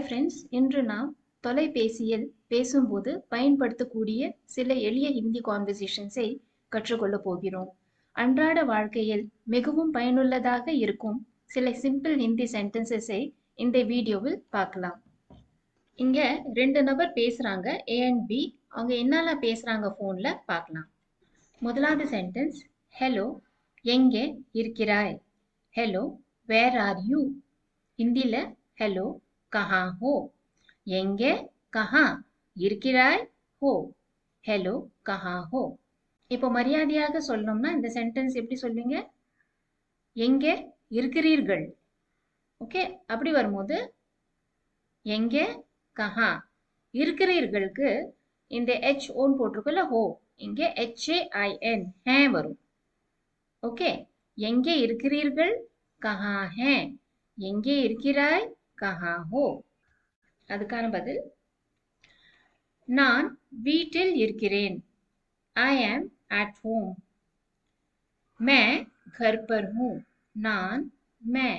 Friends, இன்று நாம் தொலைபேசியில் பேசும்போது பயன்படுத்தக்கூடிய சில எளிய ஹிந்தி கான்வர்சேஷன்ஸை கற்றுக்கொள்ள போகிறோம். அன்றாட வாழ்க்கையில் மிகவும் பயனுள்ளதாக இருக்கும் சில சிம்பிள் ஹிந்தி சென்டென்சஸை இந்த வீடியோவில் பார்க்கலாம். இங்க 2 நபர் பேசுறாங்க, A and B. அவங்க என்னெல்லாம் பேசுறாங்க ஃபோன்ல பார்க்கலாம். முதலாவது சென்டென்ஸ், ஹலோ, எங்கே இருக்கிறாய்? Hello, where are you? ஹிந்தில ஹலோ, கஹா ஹோ? எங்கே, கஹா, இருக்கிறாய், ஹோ, ஹலோ, கஹா ஹோ? இப்போ மரியாதையாக சொல்லணும்னா இந்த சென்டென்ஸ் எப்படி சொல்வீங்க? எங்கே இருக்கிறீர்கள். ஓகே, அப்படி வரும்போது எங்கே, கஹா, இருக்கிறீர்களுக்கு இந்த ஹெச் ஓன் போட்டிருக்கோம்ல, ஹோ, இங்கே HAIN ஹே வரும். ஓகே, எங்கே இருக்கிறீர்கள், கஹா ஹே, எங்கே இருக்கிறாய், கஹா ஹோ? அதுக்கான பதில், நான் வீட்டில் இருக்கிறேன். I am at home. मैं घर पर हूँ. நான், मैं,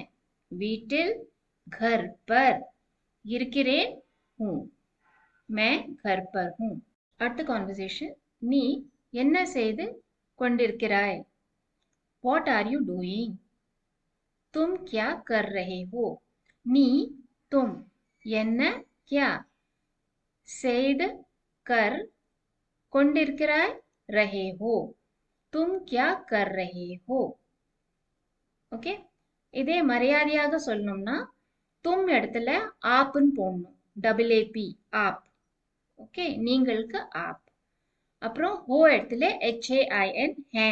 வீட்டில், घर पर, இருக்கிறேன், हूँ. मैं घर पर हूँ. அடுத்த கான்வர்சேஷன், நீ என்ன செய்து கொண்டிருக்கிறாய்? What are you doing? तुम क्या कर रहे हो? நீ, तुम, என்ன, क्या, செய்து, कर, கொண்டிருக்கிறாய், रहे हो. तुम क्या कर रहे हो? ஓகே, இதே மரியாதையாக சொல்லணும்னா தும் இடத்துல ஆப்னு போடணும். AAP, app. ஓகே, நீங்களுக்கு ஆப். அப்புறம் ஹோ இடத்துல HAIN ஹே.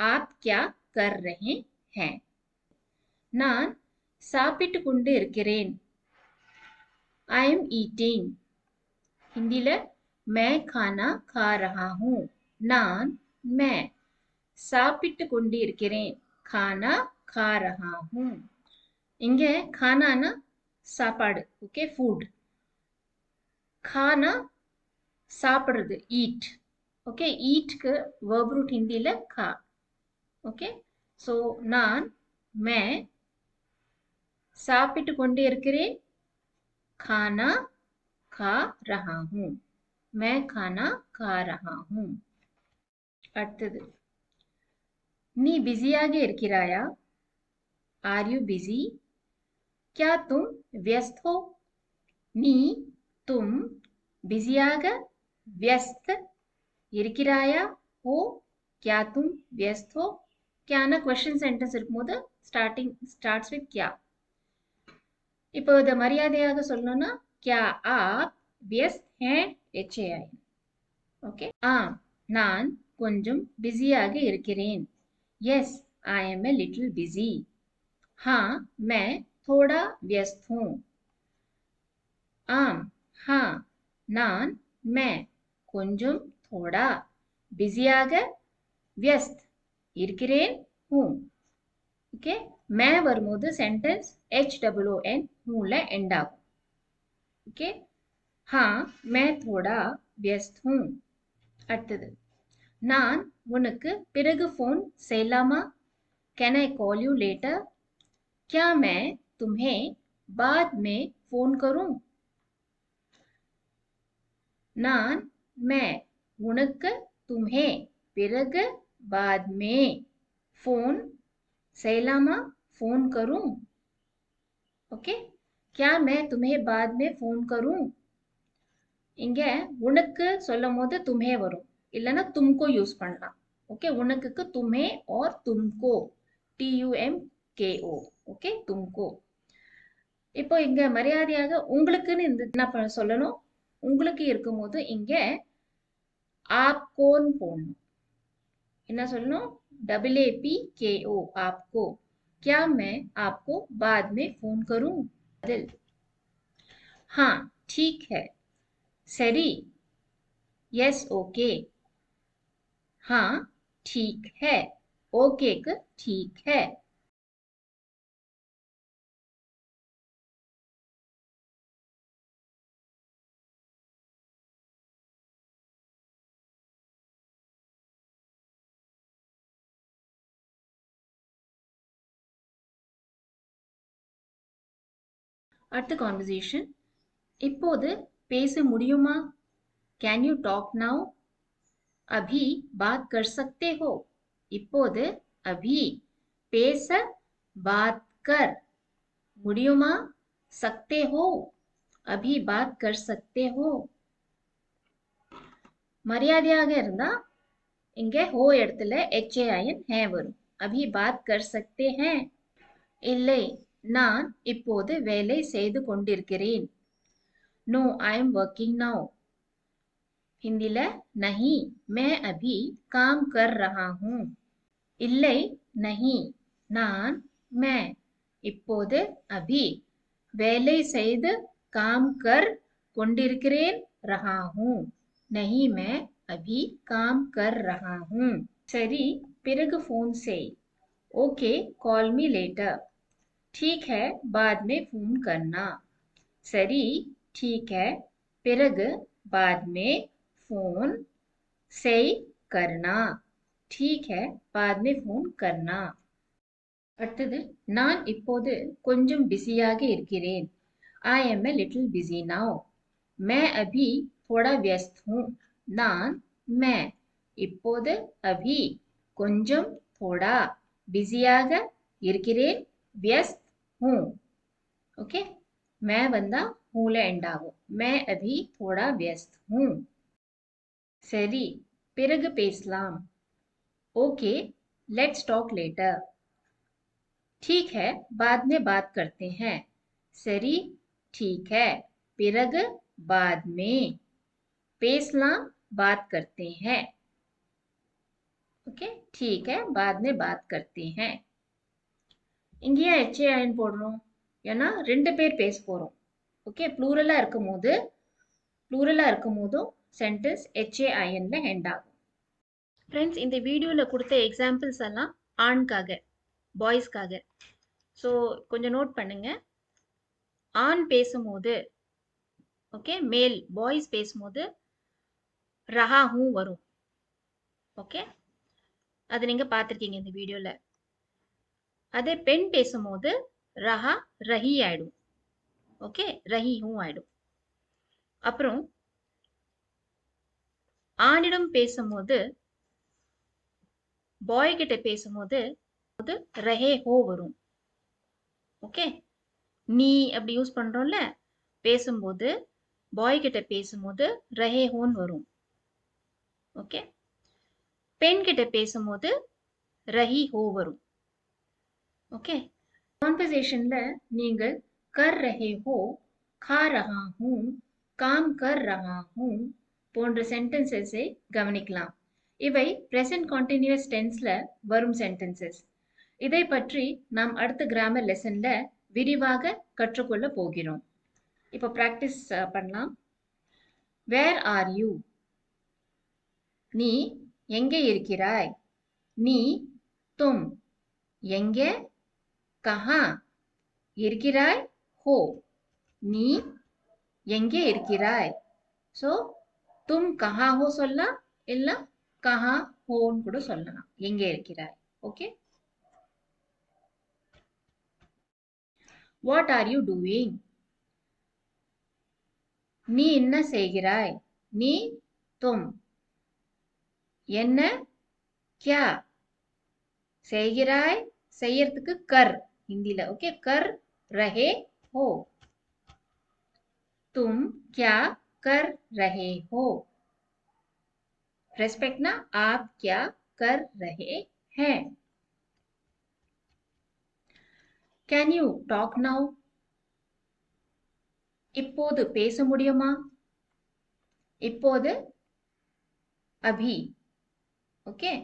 आप क्या कर रहे हैं? நான் சாப்பிட்டு கொண்டு இருக்கிறேன். I am eating. हिंदीல मैं खाना खा रहा हूँ. நான், मैं, சாப்பிட்டு கொண்டு இருக்கிறேன். खाना खा रहा हूँ. இங்க खानाனா சாப்பாடு. Okay, food. खाना சாப்பிடுறது, ஈட். ஓகே, ஈட்க்கு verb root ஹிந்தில खा. ஓகே, ஸோ நான், मैं, சாப்பிட்டு கொண்டு இருக்கிறேன். खाना खा रहा हूँ. मैं खाना खा रहा हूँ. அடுத்தது, நீ பிஸியாக இருக்கிறாயா? Are you busy? क्या तुम व्यस्त हो? நீ, तुम, பிஸியாக, व्यस्त, இருக்கிறாயா, हो, क्या तुम व्यस्त हो? क्याना क्वेश्चन सेंटेंस இருக்கும்போது starts with क्या. இப்போ இத மரியாதையாக சொல்லணும்னா क्या आप व्यस्त हैं, HAIN. ஓகே, ஆம், நான் கொஞ்சம் பிஸியாக இருக்கிறேன். Yes, I am a little busy. हाँ, मैं थोड़ा व्यस्त हूँ. ஆம், हाँ, நான், मैं, கொஞ்சம், थोड़ा, பிஸியாக, व्यस्त, இருக்கிறேன், हूँ. ஓகே, मैं வரும்போது சென்டென்ஸ் HOON ஹூல எண்ட் ஆகும். ஓகே, हाँ, मैं थोड़ा व्यस्त हूँ. அடுத்தது, நான் உனக்கு பிறகு ஃபோன் செய்யலாமா? Can I call you later? क्या मैं तुम्हें बाद में फोन करूं? நான், मैं, உனக்கு, तुम्हें, பிறகு, बाद में, फोन, செய்யலாமா, फोन करूं. ओके, क्या मैं तुम्हें बाद में फोन करूं? இங்க உனக்கு சொல்லும்போது तुम्हें வரும், இல்லனா तुमको யூஸ் பண்ணலாம். ஓகே, உனக்குக்கு तुम्हें और तुमको, TUMKO. ஓகே, तुमको. இப்போ இங்க மரியாதையாக உங்களுக்குன்னு என்ன சொல்லணும்? உங்களுக்கு இருக்கும்போது இங்க आपकोன்னு போடணும். என்ன சொல்லணும்? AAPKO, आपको. क्या मैं आपको बाद में फोन करूं? பதில், हाँ, ठीक है. சரி, yes, okay. हाँ, ठीक है. ओके க்கு ठीक है. அடுத்த கான்வர்சேஷன், இப்போது பேச முடியுமா? Can you talk now? अभी बात कर सकते हो? இப்போது अभी பேச बात कर முடியுமா? सकते हो अभी बात कर सकते हो. மரியாதையாக இருந்தா இங்க हो இடத்துல HAIN है வரும். अभी बात कर सकते हैं. இல்லை, நான் இப்போது வேலை செய்து கொண்டிருக்கிறேன். No, I am working now. हिंदीல नहीं, मैं अभी काम कर रहा हूँ. இல்லை, नहीं, நான், मैं இப்போது अभी வேலை செய்து काम कर கொண்டிருக்கிறேன் रहा हूँ. नहीं, मैं अभी काम कर रहा हूँ. சரி, பிறகு ஃபோன் செய். Okay, call me later. ठीक है, बाद में फोन करना. சரி, ठीक है, பிறகு बाद में फोन செய் करना. ठीक है, बाद में फोन करना. அடுத்தது நான் இப்போது கொஞ்சம் பிஸியாக இருக்கிறேன். I am a little busy now. मैं अभी थोड़ा व्यस्त हूँ. நான், मैं இப்போது अभी கொஞ்சம் थोड़ा பிஸியாக இருக்கிறேன். व्यस्त हूँ. ओके, मैं வந்தா हूँல எண்ட் ஆகும். मैं अभी थोड़ा व्यस्त हूँ. சரி, பிறகு பேசலாம். Okay, let's talk later. ठीक है, बाद में बात करते हैं. சரி, ठीक है, பிறகு बाद में பேசலாம் बात करते हैं. ओके, ठीक है, बाद में बात करते हैं. இங்கேயே HAIN போடுறோம் ஏன்னா ரெண்டு பேர் பேச போறோம். ஓகே, ப்ளூரலா இருக்கும் போதும் சென்டென்ஸ் HAINல எண்ட் ஆகும். ஃப்ரெண்ட்ஸ், இந்த வீடியோல கொடுத்த எக்ஸாம்பிள்ஸ் எல்லாம் ஆண்காக, பாய்ஸ்க்காக. ஸோ கொஞ்சம் நோட் பண்ணுங்க. ஆண் பேசும்போது, ஓகே, மேல் பாய்ஸ் பேசும்போது ரஹா ஹூ வரும். ஓகே, அது நீங்க பார்த்துருக்கீங்க இந்த வீடியோல. அதே பெண் பேசும்போது ரஹா ரஹி ஆயிடும். ஓகே, ரஹி ஹூ ஆயிடும். அப்புறம் ஆணிடம் பேசும்போது, பாய் கிட்ட பேசும்போது ரஹே ஹோ வரும். ஓகே, நீ அப்படி யூஸ் பண்றோம்ல பேசும்போது, பாய் கிட்ட பேசும்போது ரஹே ஹோன்னு வரும். ஓகே, பெண் கிட்ட பேசும்போது ரஹி ஹோ வரும். ஓகே, கான்வர்சேஷன்ல நீங்கள் कर रहे हो, खा रहा हूँ, काम कर रहा हूँ போன்ற சென்டென்சஸை கவனிக்கலாம். இவை பிரசன்ட் கண்டினியூஸ் டென்ஸ்ல வரும் சென்டென்சஸ். இதை பற்றி நாம் அடுத்த கிராமர் லெசன்ல விரிவாக கற்றுக்கொள்ள போகிறோம். இப்போ பிராக்டிஸ் பண்ணலாம். Where are you? நீ எங்கே இருக்கிறாய்? நீ, தும் எங்கே, கஹா இருக்கிறாய், हो நீ எங்கே இருக்கிறாய். ஸோ தும் கஹா ஹோ சொல்லலாம், இல்ல கஹா ஹோன்னு கூட சொல்லலாம். எங்கே இருக்கிறாய். Okay, what are you doing? நீ என்ன செய்கிறாய்? நீ, தும் என்ன, கியா செய்கிறாய், செய்யறதுக்கு கர் हिंदी ला. ओके, कर रहे हो. तुम क्या कर रहे हो? रेस्पेक्ट ना, आप क्या कर रहे हैं. Can you talk now? இப்போது பேச முடியுமா? இப்போது अभी. ओके,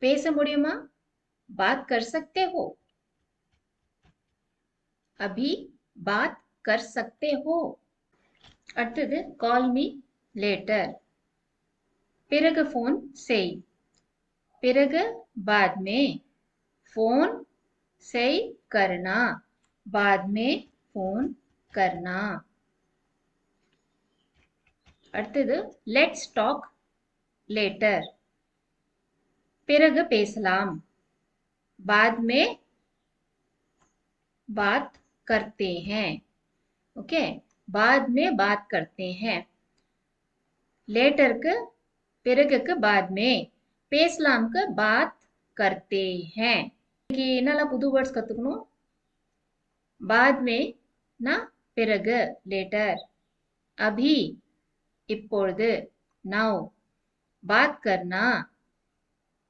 பேச முடியுமா? बात कर सकते हो. अभी बात कर सकते हो. அடுத்தது call me later. பிறகு ஃபோன் செய். பிறகு बाद में फोन செய் करना. बाद में फोन करना. அடுத்தது let's talk later. பிறகு பேசலாம். बाद में बात करते हैं. ओके, बाद में बात करते हैं. லேட்டருக்கு பிறகுக்கு बाद में, பேசலாம்க்கு बात करते हैं. இன்னைக்கு என்னெல்லாம் புது வேர்ட்ஸ் கத்துக்கணும்? बाद में னா பிறகு லேட்டர், अभी இப்பொழுது now, बात करना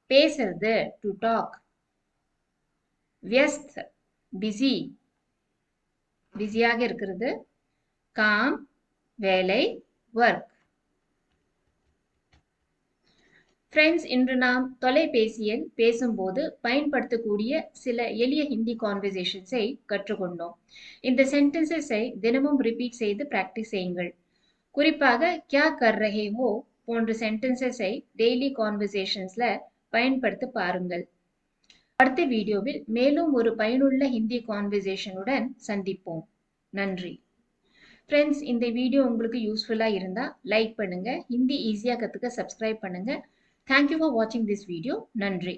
பேசுறது to talk, व्यस्त busy பிஸியாக இருக்கிறது, काम வேலை work. ஃப்ரெண்ட்ஸ், இன்று நாம் தொலைபேசியில் பேசும்போது பயன்படுத்தக்கூடிய சில எளிய ஹிந்தி கான்வர்சேஷன்ஸை கற்றுக்கொண்டோம். இந்த சென்டென்சஸை தினமும் ரிப்பீட் செய்து பிராக்டிஸ் செய்யுங்கள். குறிப்பாக क्या कर रहे हो போன்ற சென்டென்சஸை டெய்லி கான்வர்சேஷன்ஸ்ல பயன்படுத்த பாருங்கள். அடுத்த வீடியோவில் மேலும் ஒரு பயனுள்ள ஹிந்தி கான்வர்சேஷனுடன் சந்திப்போம். நன்றி. ஃப்ரெண்ட்ஸ், இந்த வீடியோ உங்களுக்கு யூஸ்ஃபுல்லாக இருந்தால் லைக் பண்ணுங்க, ஹிந்தி ஈஸியாக கற்றுக்க சப்ஸ்கிரைப் பண்ணுங்க. Thank you for watching this video. Nandri.